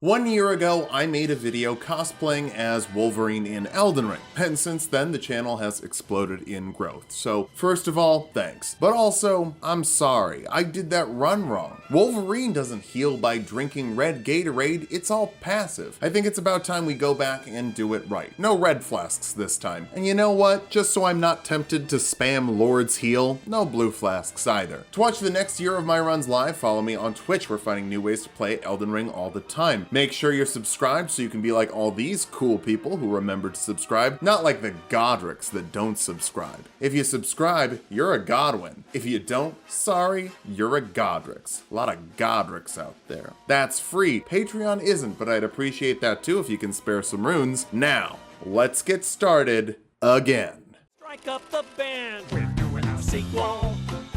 1 year ago, I made a video cosplaying as Wolverine in Elden Ring, and since then the channel has exploded in growth. So first of all, thanks. But also, I'm sorry, I did that run wrong. Wolverine doesn't heal by drinking red Gatorade, it's all passive. I think it's about time we go back and do it right. No red flasks this time. And you know what? Just so I'm not tempted to spam Lord's Heal, no blue flasks either. To watch the next year of my runs live, follow me on Twitch. We're finding new ways to play Elden Ring all the time. Make sure you're subscribed so you can be like all these cool people who remember to subscribe, not like the Godricks that don't subscribe. If you subscribe, you're a Godwin. If you don't, sorry, you're a Godricks. A lot of Godricks out there. That's free. Patreon isn't, but I'd appreciate that too if you can spare some runes. Now, let's get started again. Strike up the band. We're doing a sequel.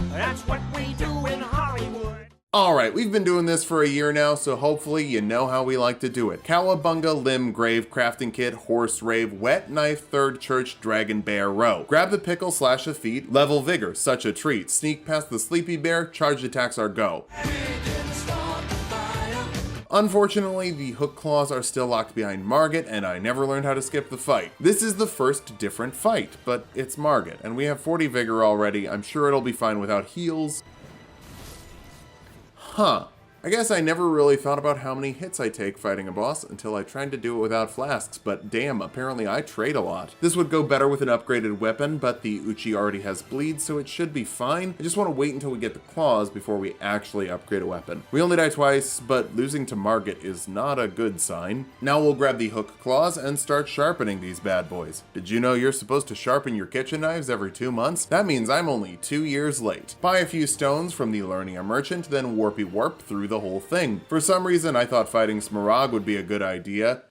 That's what we do in Hollywood. Alright, we've been doing this for a year now, so hopefully you know how we like to do it. Cowabunga, Limb, Grave, Crafting Kit, Horse Rave, Wet Knife, Third Church, Dragon Bear, Row. Grab the pickle slash the feet, level vigor, such a treat. Sneak past the sleepy bear, charged attacks are go. Unfortunately, the hookclaws are still locked behind Morgott, and I never learned how to skip the fight. This is the first different fight, but it's Morgott, and we have 40 vigor already. I'm sure it'll be fine without heals. Huh. I guess I never really thought about how many hits I take fighting a boss until I tried to do it without flasks, but damn, apparently I trade a lot. This would go better with an upgraded weapon, but the Uchi already has bleed, so it should be fine. I just want to wait until we get the claws before we actually upgrade a weapon. We only die twice, but losing to Morgott is not a good sign. Now we'll grab the hook claws and start sharpening these bad boys. Did you know you're supposed to sharpen your kitchen knives every 2 months? That means I'm only 2 years late. Buy a few stones from the Learning a Merchant, then warpy warp through the whole thing. For some reason, I thought fighting Smaragd would be a good idea.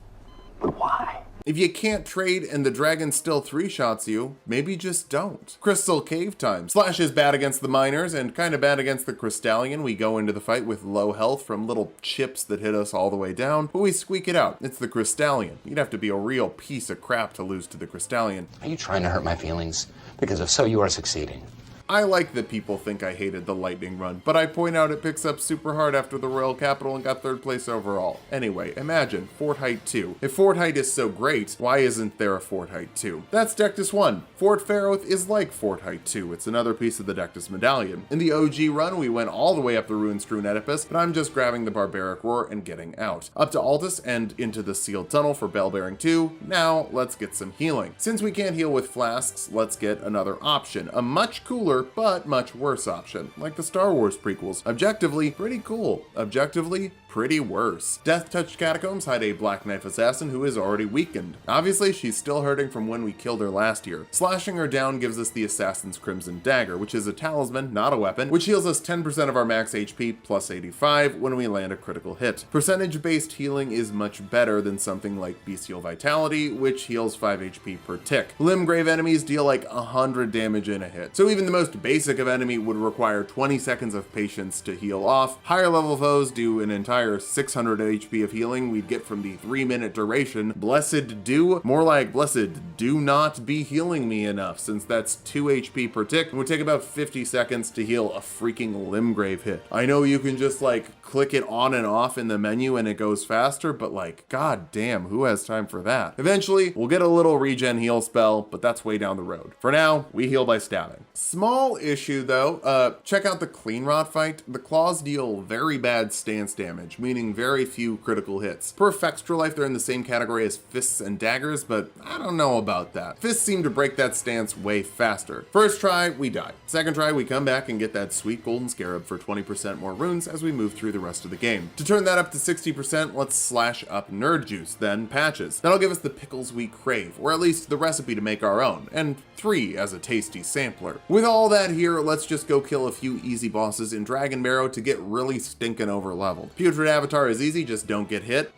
But why? If you can't trade and the dragon still 3-shots you, maybe just don't. Crystal Cave time. Slash is bad against the miners and kinda bad against the Crystallian. We go into the fight with low health from little chips that hit us all the way down, but we squeak it out. It's the Crystallian. You'd have to be a real piece of crap to lose to the Crystallian. Are you trying to hurt my feelings? Because if so, you are succeeding. I like that people think I hated the lightning run, but I point out it picks up super hard after the Royal Capital and got 3rd place overall. Anyway, imagine Fort Height 2. If Fort Height is so great, why isn't there a Fort Height 2? That's Dectus 1. Fort Faroth is like Fort Height 2. It's another piece of the Dectus medallion. In the OG run, we went all the way up the rune-strewn Oedipus, but I'm just grabbing the Barbaric Roar and getting out. Up to Altus and into the Sealed Tunnel for Bell-Bearing 2. Now, let's get some healing. Since we can't heal with flasks, let's get another option. A much cooler, but much worse option, like the Star Wars prequels. Objectively, pretty cool. Objectively, pretty worse. Death-touched catacombs hide a Black Knife assassin who is already weakened. Obviously, she's still hurting from when we killed her last year. Slashing her down gives us the Assassin's Crimson Dagger, which is a talisman, not a weapon, which heals us 10% of our max HP plus 85 when we land a critical hit. Percentage-based healing is much better than something like Bestial Vitality, which heals 5 HP per tick. Limgrave enemies deal like 100 damage in a hit, so even the most basic of enemy would require 20 seconds of patience to heal off. Higher level foes do an entire 600 HP of healing we'd get from the 3-minute duration. Blessed do, more like blessed do not be healing me enough, since that's 2 HP per tick and would take about 50 seconds to heal a freaking Limgrave hit. I know you can just like click it on and off in the menu and it goes faster, but like, god damn, who has time for that? Eventually, we'll get a little regen heal spell, but that's way down the road. For now, we heal by stabbing. Small issue though, check out the Clean Rot fight. The claws deal very bad stance damage, meaning very few critical hits. Per Extra Life, they're in the same category as fists and daggers, but I don't know about that. Fists seem to break that stance way faster. First try, we die. Second try, we come back and get that sweet golden scarab for 20% more runes as we move through the rest of the game. To turn that up to 60%, let's slash up Nerd Juice, then Patches. That'll give us the pickles we crave, or at least the recipe to make our own, and 3 as a tasty sampler. With all that here, let's just go kill a few easy bosses in Dragon Barrow to get really stinking over leveled. Putrid Avatar is easy, just don't get hit.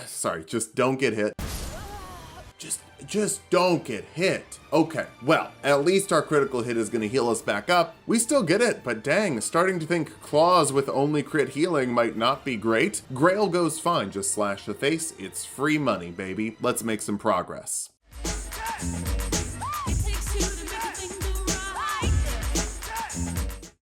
Sorry, just don't get hit. Just don't get hit. Okay, well, at least our critical hit is gonna heal us back up. We still get it, but dang, starting to think claws with only crit healing might not be great. Grail goes fine, just slash the face. It's free money, baby. Let's make some progress.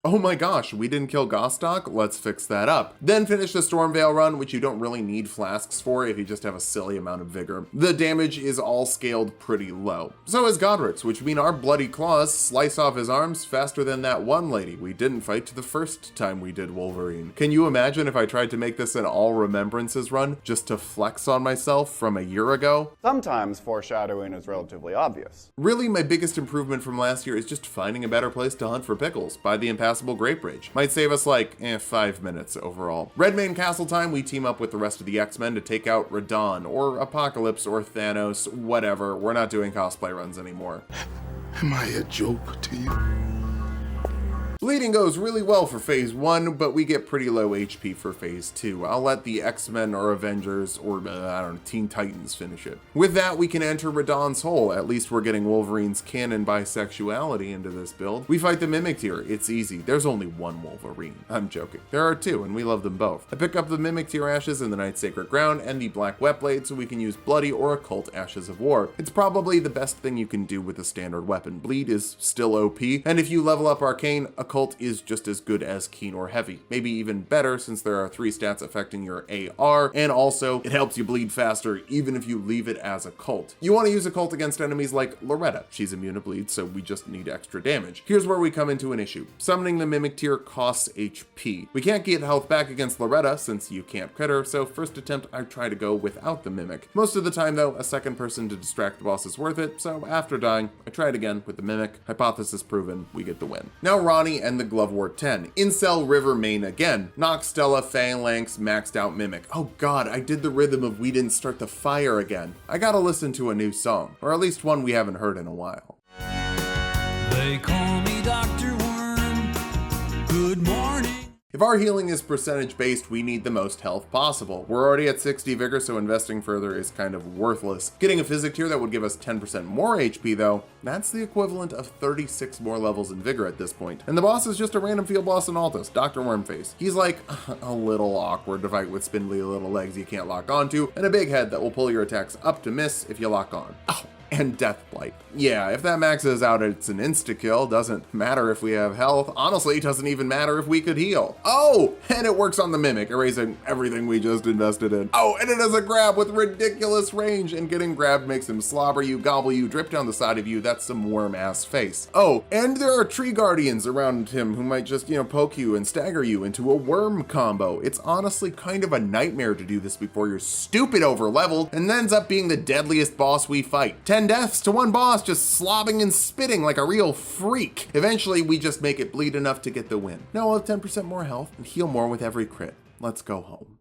Oh my gosh, we didn't kill Gostock? Let's fix that up. Then finish the Stormveil run, which you don't really need flasks for if you just have a silly amount of vigor. The damage is all scaled pretty low. So is Godric's, which mean our bloody claws slice off his arms faster than that one lady we didn't fight the first time we did Wolverine. Can you imagine if I tried to make this an all remembrances run just to flex on myself from a year ago? Sometimes foreshadowing is relatively obvious. Really, my biggest improvement from last year is just finding a better place to hunt for pickles by the impassable Great Bridge. Might save us like 5 minutes overall. Redmane Castle time, we team up with the rest of the X-Men to take out Radahn or Apocalypse or Thanos, whatever. We're not doing cosplay runs anymore. Am I a joke to you? Bleeding goes really well for phase 1, but we get pretty low HP for phase 2. I'll let the X-Men or Avengers or, I don't know, Teen Titans finish it. With that, we can enter Radahn's hole. At least we're getting Wolverine's canon bisexuality into this build. We fight the Mimic Tier. It's easy. There's only one Wolverine. I'm joking. There are 2, and we love them both. I pick up the Mimic Tier Ashes in the Night's Sacred Ground and the Black Wet Blade so we can use Bloody or Occult Ashes of War. It's probably the best thing you can do with a standard weapon. Bleed is still OP, and if you level up Arcane, Occult is just as good as Keen or Heavy. Maybe even better since there are 3 stats affecting your AR, and also it helps you bleed faster even if you leave it as Occult. You want to use Occult against enemies like Loretta. She's immune to bleed, so we just need extra damage. Here's where we come into an issue. Summoning the Mimic Tier costs HP. We can't get health back against Loretta since you can't crit her, so first attempt I try to go without the Mimic. Most of the time though, a second person to distract the boss is worth it, so after dying, I try it again with the Mimic. Hypothesis proven, we get the win. Now Ronnie and the Glove Wart 10. Incel River main again. Nox, Stella, Phalanx, maxed out Mimic. Oh god, I did the rhythm of We Didn't Start the Fire again. I gotta listen to a new song, or at least one we haven't heard in a while. They call me Dr. Worm. Good morning. If our healing is percentage based, we need the most health possible. We're already at 60 vigor, so investing further is kind of worthless. Getting a physic tier that would give us 10% more HP though, that's the equivalent of 36 more levels in vigor at this point. And the boss is just a random field boss in Altus, Dr. Wormface. He's like a little awkward to fight with spindly little legs you can't lock onto, and a big head that will pull your attacks up to miss if you lock on. Oh, and Death Blight. Yeah, if that maxes out, it's an insta-kill. Doesn't matter if we have health. Honestly, it doesn't even matter if we could heal. Oh, and it works on the Mimic, erasing everything we just invested in. Oh, and it has a grab with ridiculous range, and getting grabbed makes him slobber you, gobble you, drip down the side of you. That's some worm-ass face. Oh, and there are tree guardians around him who might just, poke you and stagger you into a worm combo. It's honestly kind of a nightmare to do this before you're stupid over-leveled, and ends up being the deadliest boss we fight. 10 deaths to one boss just slobbing and spitting like a real freak. Eventually, we just make it bleed enough to get the win. Now we'll have 10% more health and heal more with every crit. Let's go home.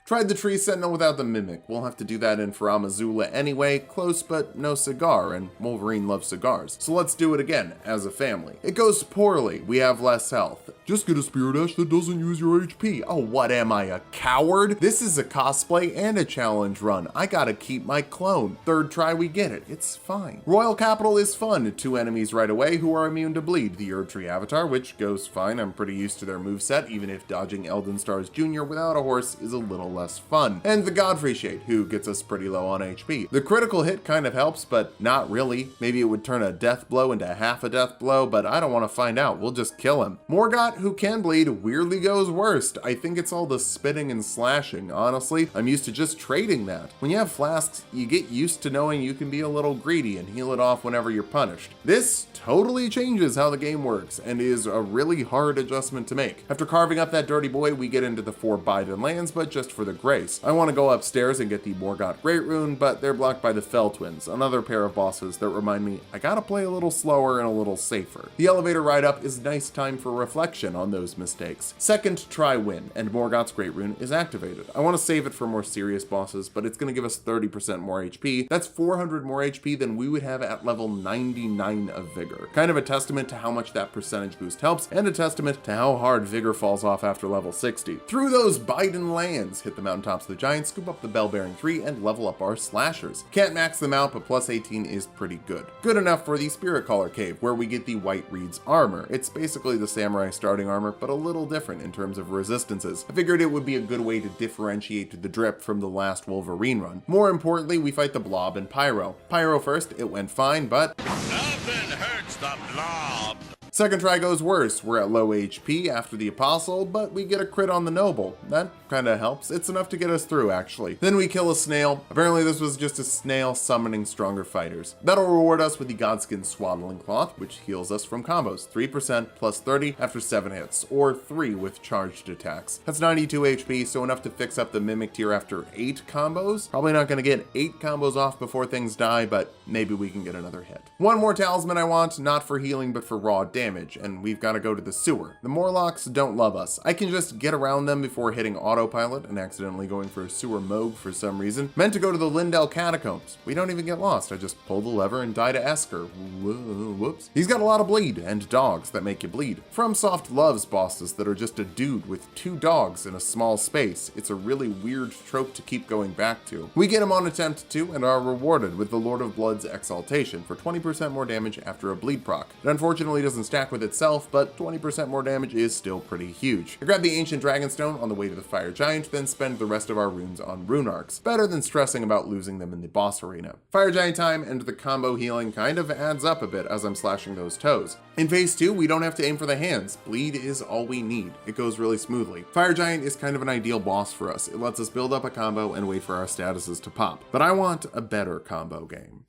Tried the Tree Sentinel without the Mimic. We'll have to do that in Faramazula anyway. Close, but no cigar, and Wolverine loves cigars. So let's do it again, as a family. It goes poorly. We have less health. Just get a Spirit Ash that doesn't use your HP. Oh, what am I, a coward? This is a cosplay and a challenge run. I gotta keep my clone. Third try, we get it. It's fine. Royal Capital is fun. 2 enemies right away who are immune to bleed. The Erdtree Avatar, which goes fine. I'm pretty used to their moveset, even if dodging Elden Stars Jr. without a horse is a little less fun. And the Godfrey Shade, who gets us pretty low on HP. The critical hit kind of helps, but not really. Maybe it would turn a death blow into half a death blow, but I don't want to find out. We'll just kill him. Morgott, who can bleed, weirdly goes worst. I think it's all the spitting and slashing. Honestly, I'm used to just trading that. When you have flasks, you get used to knowing you can be a little greedy and heal it off whenever you're punished. This totally changes how the game works and is a really hard adjustment to make. After carving up that dirty boy, we get into the 4 Biden lands, but just for the grace. I want to go upstairs and get the Morgott Great Rune, but they're blocked by the Fell Twins, another pair of bosses that remind me I gotta play a little slower and a little safer. The elevator ride up is nice time for reflection on those mistakes. Second try win, and Morgott's Great Rune is activated. I want to save it for more serious bosses, but it's going to give us 30% more HP. That's 400 more HP than we would have at level 99 of Vigor. Kind of a testament to how much that percentage boost helps, and a testament to how hard Vigor falls off after level 60. Through those Biden lands, hit the Mountaintops of the Giants, scoop up the Bell-Bearing 3, and level up our slashers. Can't max them out, but plus 18 is pretty good. Good enough for the Spirit Caller Cave, where we get the White Reed's armor. It's basically the Samurai starter starting armor, but a little different in terms of resistances. I figured it would be a good way to differentiate the drip from the last Wolverine run. More importantly, we fight the Blob and Pyro. Pyro first, it went fine, but Nothing hurts the blob. second try goes worse. We're at low HP after the Apostle, but we get a crit on the Noble. That kinda helps. It's enough to get us through, actually. Then we kill a snail. Apparently this was just a snail summoning stronger fighters. That'll reward us with the Godskin Swaddling Cloth, which heals us from combos. 3% plus 30 after 7 hits, or 3 with charged attacks. That's 92 HP, so enough to fix up the Mimic tier after 8 combos. Probably not gonna get 8 combos off before things die, but maybe we can get another hit. One more talisman I want, not for healing, but for raw damage, and we've gotta go to the sewer. The Morlocks don't love us. I can just get around them before hitting autopilot and accidentally going for a sewer Moog for some reason. Meant to go to the Lindell Catacombs. We don't even get lost. I just pull the lever and die to Esker. Whoops. He's got a lot of bleed, and dogs that make you bleed. FromSoft loves bosses that are just a dude with 2 dogs in a small space. It's a really weird trope to keep going back to. We get him on attempt 2 and are rewarded with the Lord of Blood's Exaltation for 20% more damage after a bleed proc. It unfortunately doesn't stack with itself, but 20% more damage is still pretty huge. I grab the Ancient Dragonstone on the way to the Fire Giant, then spend the rest of our runes on rune arcs. Better than stressing about losing them in the boss arena. Fire Giant time and the combo healing kind of adds up a bit as I'm slashing those toes. In phase 2, we don't have to aim for the hands. Bleed is all we need. It goes really smoothly. Fire Giant is kind of an ideal boss for us. It lets us build up a combo and wait for our statuses to pop. But I want a better combo game.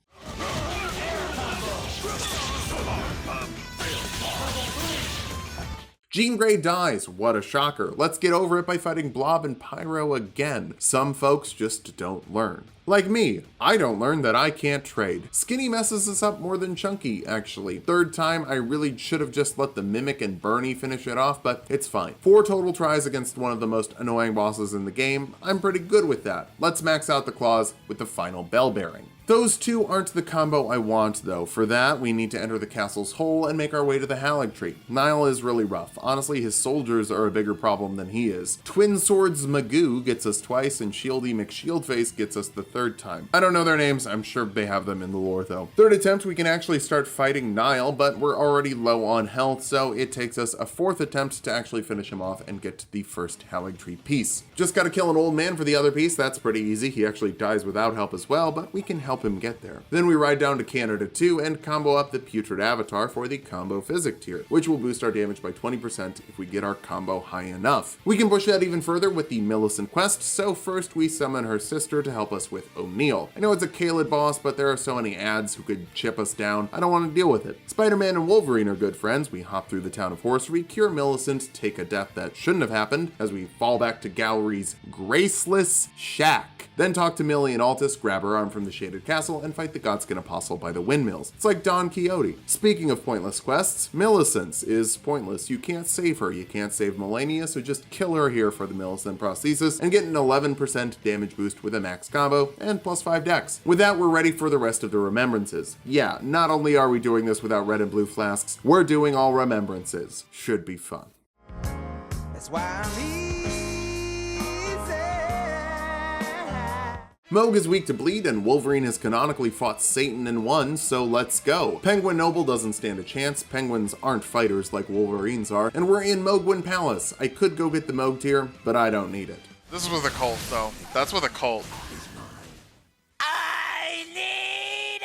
Jean Grey dies, what a shocker. Let's get over it by fighting Blob and Pyro again. Some folks just don't learn. Like me, I don't learn that I can't trade. Skinny messes us up more than Chunky, actually. Third time, I really should have just let the Mimic and Bernie finish it off, but it's fine. 4 total tries against one of the most annoying bosses in the game. I'm pretty good with that. Let's max out the claws with the final bell bearing. Those 2 aren't the combo I want though. For that, we need to enter the castle's hole and make our way to the Haligtree. Niall is really rough. Honestly, his soldiers are a bigger problem than he is. Twin Swords Magoo gets us twice, and Shieldy McShieldface gets us the 3rd time. I don't know their names, I'm sure they have them in the lore though. 3rd attempt, we can actually start fighting Niall, but we're already low on health, so it takes us a 4th attempt to actually finish him off and get to the first Haligtree piece. Just gotta kill an old man for the other piece, that's pretty easy. He actually dies without help as well, but we can help him get there. Then we ride down to Canada 2 and combo up the Putrid Avatar for the combo physic tier, which will boost our damage by 20% if we get our combo high enough. We can push that even further with the Millicent quest, so first we summon her sister to help us with O'Neill. I know it's a Kaled boss, but there are so many ads who could chip us down, I don't want to deal with it. Spider-Man and Wolverine are good friends. We hop through the town of Horsery, cure Millicent, take a death that shouldn't have happened, as we fall back to Gallery's Graceless Shack. Then talk to Millie and Altus, grab her arm from the Shaded Castle, and fight the Godskin Apostle by the windmills. It's like Don Quixote. Speaking of pointless quests, Millicent's is pointless. You can't save her. You can't save Malenia, so just kill her here for the Millicent prosthesis and get an 11% damage boost with a max combo and plus 5 dex. With that, we're ready for the rest of the remembrances. Yeah, not only are we doing this without red and blue flasks, we're doing all remembrances. Should be fun. That's why I'm easy. Moog is weak to bleed, and Wolverine has canonically fought Satan and won, so let's go. Penguin Noble doesn't stand a chance. Penguins aren't fighters like Wolverines are, and we're in Moogwin Palace. I could go get the Moog tier, but I don't need it. This is with a cult, though. That's with a cult. I need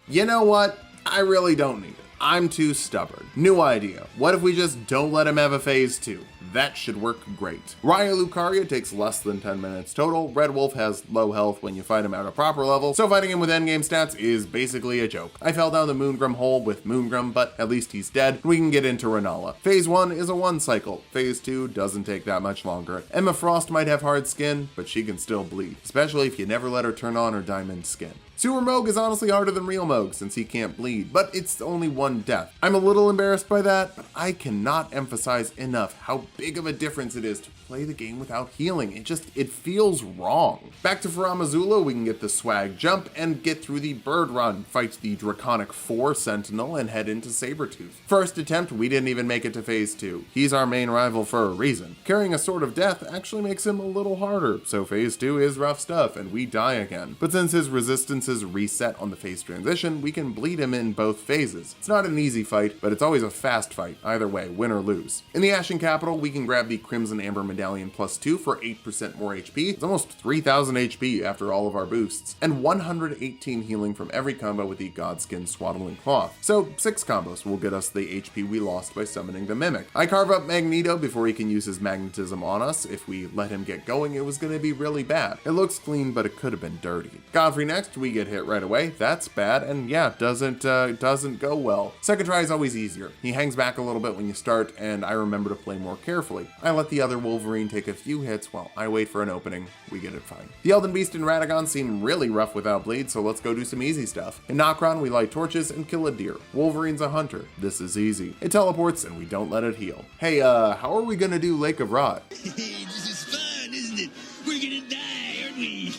it! You know what? I really don't need it. I'm too stubborn. New idea. What if we just don't let him have a phase 2? That should work great. Raya Lucaria takes less than 10 minutes total. Red Wolf has low health when you fight him at a proper level, so fighting him with endgame stats is basically a joke. I fell down the Moongrum hole with Moongrum, but at least he's dead. We can get into Renala. Phase 1 is a 1 cycle. Phase 2 doesn't take that much longer. Emma Frost might have hard skin, but she can still bleed, especially if you never let her turn on her diamond skin. Sewer Moog is honestly harder than real Moog since he can't bleed, but it's only 1 death. I'm a little embarrassed by that, but I cannot emphasize enough how big of a difference it is to play the game without healing. It feels wrong. Back to Faramazula, we can get the swag jump and get through the bird run, fight the Draconic 4 Sentinel, and head into Sabretooth. First attempt, we didn't even make it to phase 2. He's our main rival for a reason. Carrying a Sword of Death actually makes him a little harder, so phase 2 is rough stuff, and we die again. But since his resistance sequences reset on the phase transition, we can bleed him in both phases. It's not an easy fight, but it's always a fast fight, either way, win or lose. In the Ashen Capital, we can grab the Crimson Amber Medallion +2 for 8% more HP. It's almost 3000 HP after all of our boosts, and 118 healing from every combo with the Godskin Swaddling Cloth. So 6 combos will get us the HP we lost by summoning the Mimic. I carve up Magneto before he can use his magnetism on us. If we let him get going, it was going to be really bad. It looks clean, but it could have been dirty. Godfrey next, we get hit right away. That's bad, and yeah, doesn't go well. Second try is always easier. He hangs back a little bit when you start, and I remember to play more carefully. I let the other Wolverine take a few hits while I wait for an opening. We get it fine. The Elden Beast and Radahn seem really rough without bleed, so let's go do some easy stuff. In Nokron, we light torches and kill a deer. Wolverine's a hunter. This is easy. It teleports, and we don't let it heal. Hey, how are we gonna do Lake of Rot? This is fun, isn't it? We're gonna die, aren't we?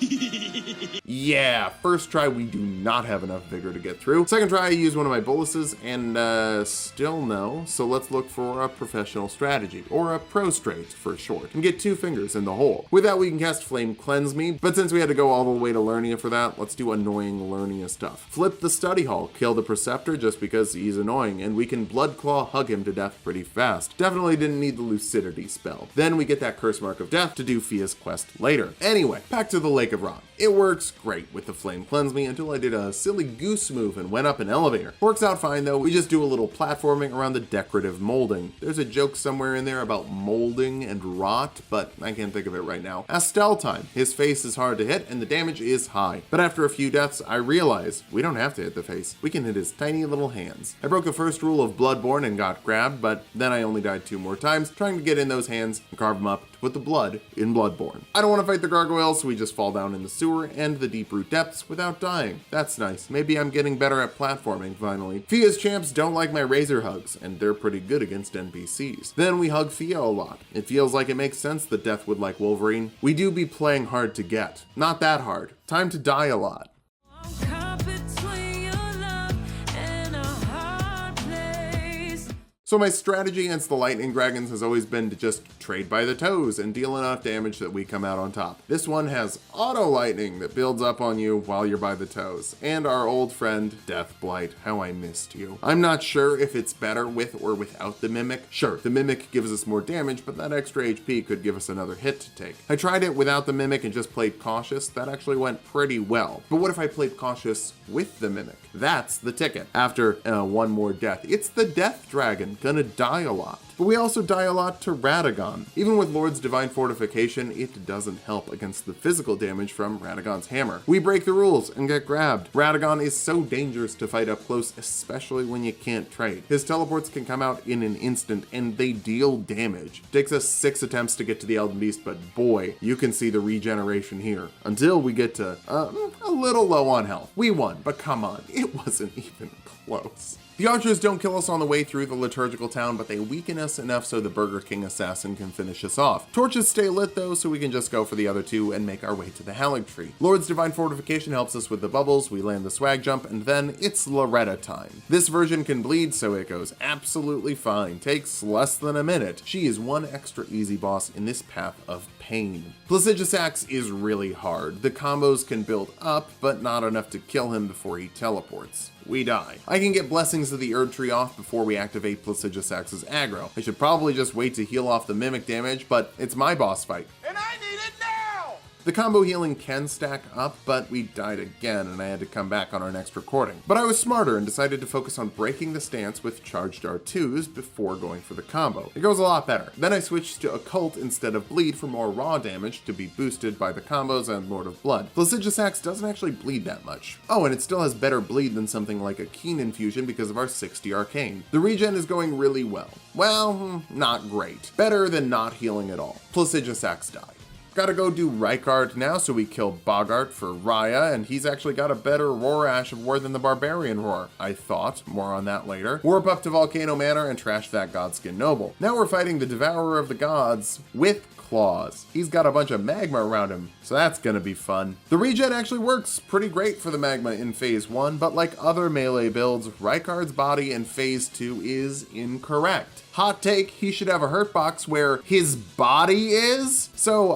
Yeah, first try we do not have enough vigor to get through. Second try I use one of my boluses and still no, so let's look for a professional strategy, or a prostrate for short, and get 2 fingers in the hole. With that we can cast Flame Cleanse Me, but since we had to go all the way to Lernia for that, let's do annoying Lernia stuff. Flip the Study Hall, kill the Preceptor just because he's annoying, and we can Blood Claw hug him to death pretty fast. Definitely didn't need the Lucidity spell. Then we get that Curse Mark of Death to do Fia's quest later. Anyway, back to the Lake of Rot. It works great with the Flame Cleanse Me until I did a silly goose move and went up an elevator. Works out fine though, we just do a little platforming around the decorative molding. There's a joke somewhere in there about molding and rot, but I can't think of it right now. Astel time. His face is hard to hit and the damage is high. But after a few deaths, I realized we don't have to hit the face. We can hit his tiny little hands. I broke the first rule of Bloodborne and got grabbed, but then I only died 2 more times, trying to get in those hands and carve them up to put the blood in Bloodborne. I don't want to fight the gargoyles, so we just fall down in the sewer and the deep root depths without dying. That's nice. Maybe I'm getting better at platforming finally. Fia's champs don't like my razor hugs, and they're pretty good against NPCs. Then we hug Fia a lot. It feels like it makes sense that Death would like Wolverine. We do be playing hard to get. Not that hard. Time to die a lot. So my strategy against the lightning dragons has always been to just trade by the toes and deal enough damage that we come out on top. This one has auto lightning that builds up on you while you're by the toes. And our old friend, Death Blight, how I missed you. I'm not sure if it's better with or without the Mimic. Sure, the Mimic gives us more damage, but that extra HP could give us another hit to take. I tried it without the Mimic and just played cautious. That actually went pretty well. But what if I played cautious with the Mimic? That's the ticket. After 1 more death, it's the Death Dragon. Gonna die a lot. But we also die a lot to Radahn. Even with Lord's Divine Fortification, it doesn't help against the physical damage from Radaghan's hammer. We break the rules and get grabbed. Radahn is so dangerous to fight up close, especially when you can't trade. His teleports can come out in an instant and they deal damage. It takes us 6 attempts to get to the Elden Beast, but boy, you can see the regeneration here. Until we get to a little low on health. We won, but come on, it wasn't even close. The archers don't kill us on the way through the liturgical town, but they weaken us enough so the Burger King assassin can finish us off. Torches stay lit though, so we can just go for the other 2 and make our way to the Haligtree. Lord's Divine Fortification helps us with the bubbles, we land the swag jump, and then it's Loretta time. This version can bleed, so it goes absolutely fine. Takes less than a minute. She is 1 extra easy boss in this path of pain. Placidusax is really hard. The combos can build up, but not enough to kill him before he teleports. We die. I can get Blessings of the Erd Tree off before we activate Placidusax's aggro. I should probably just wait to heal off the Mimic damage, but it's my boss fight. And I need it now! The combo healing can stack up, but we died again and I had to come back on our next recording. But I was smarter and decided to focus on breaking the stance with charged R2s before going for the combo. It goes a lot better. Then I switched to Occult instead of Bleed for more raw damage to be boosted by the combos and Lord of Blood. Placidusax doesn't actually bleed that much. Oh, and it still has better bleed than something like a Keen Infusion because of our 60 Arcane. The regen is going really well. Well, not great. Better than not healing at all. Placidusax died. Gotta go do Rykard now, so we kill Boggart for Raya, and he's actually got a better Roar Ash of War than the Barbarian Roar, I thought. More on that later. Warp up to Volcano Manor and trash that Godskin Noble. Now we're fighting the Devourer of the Gods with claws. He's got a bunch of magma around him, so that's gonna be fun. The regen actually works pretty great for the magma in phase 1, but like other melee builds, Rykard's body in phase 2 is incorrect. Hot take, he should have a hurt box where his body is. So,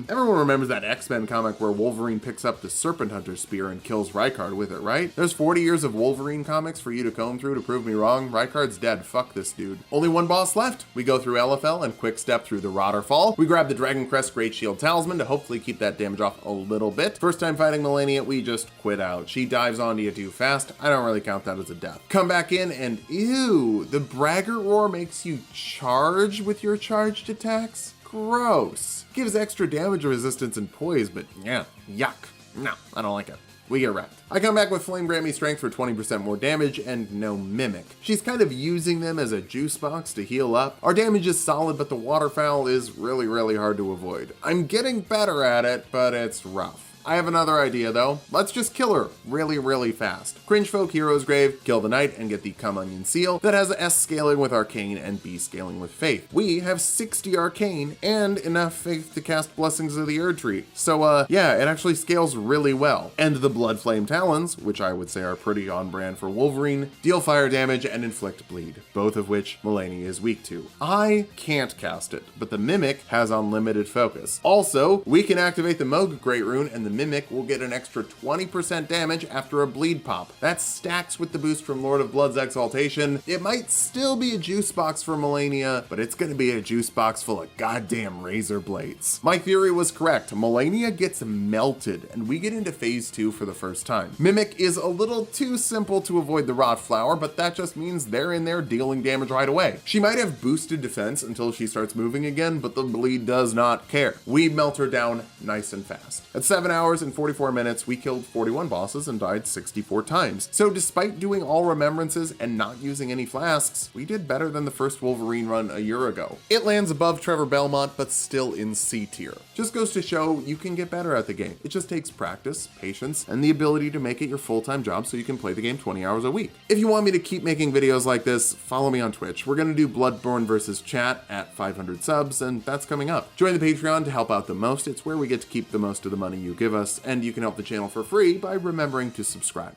Everyone remembers that X-Men comic where Wolverine picks up the Serpent Hunter spear and kills Rykard with it, right? There's 40 years of Wolverine comics for you to comb through to prove me wrong. Rykard's dead. Fuck this dude. Only one boss left. We go through LFL and quick step through the Waterfall. We grab the Dragon Crest Great Shield Talisman to hopefully keep that damage off a little bit. First time fighting Malenia, we just quit out. She dives onto you too fast. I don't really count that as a death. Come back in and ew, the Braggart Roar makes you charge with your charged attacks? Gross. Gives extra damage resistance and poise, but yeah, yuck. No, I don't like it. We get wrecked. I come back with Flame Grammy Strength for 20% more damage and no Mimic. She's kind of using them as a juice box to heal up. Our damage is solid, but the Waterfowl is really hard to avoid. I'm getting better at it, but it's rough. I have another idea though. Let's just kill her really fast. Cringe Folk Hero's Grave, kill the knight and get the Come Onion Seal that has S scaling with Arcane and B scaling with Faith. We have 60 Arcane and enough Faith to cast Blessings of the Erdtree. So yeah, it actually scales really well. And the Blood Flame Talons, which I would say are pretty on brand for Wolverine, deal fire damage and inflict bleed, both of which Malenia is weak to. I can't cast it, but the Mimic has unlimited focus. Also, we can activate the Moog Great Rune and the Mimic will get an extra 20% damage after a bleed pop. That stacks with the boost from Lord of Blood's Exaltation. It might still be a juice box for Malenia, but it's gonna be a juice box full of goddamn razor blades. My theory was correct. Malenia gets melted, and we get into phase 2 for the first time. Mimic is a little too simple to avoid the Rot Flower, but that just means they're in there dealing damage right away. She might have boosted defense until she starts moving again, but the bleed does not care. We melt her down nice and fast. At 7 hours and 44 minutes, we killed 41 bosses and died 64 times. So despite doing all remembrances and not using any flasks, we did better than the first Wolverine run a year ago. It lands above Trevor Belmont, but still in C tier. Just goes to show you can get better at the game. It just takes practice, patience, and the ability to make it your full-time job so you can play the game 20 hours a week. If you want me to keep making videos like this, follow me on Twitch. We're gonna do Bloodborne versus Chat at 500 subs, and that's coming up. Join the Patreon to help out the most. It's where we get to keep the most of the money you give us, and you can help the channel for free by remembering to subscribe.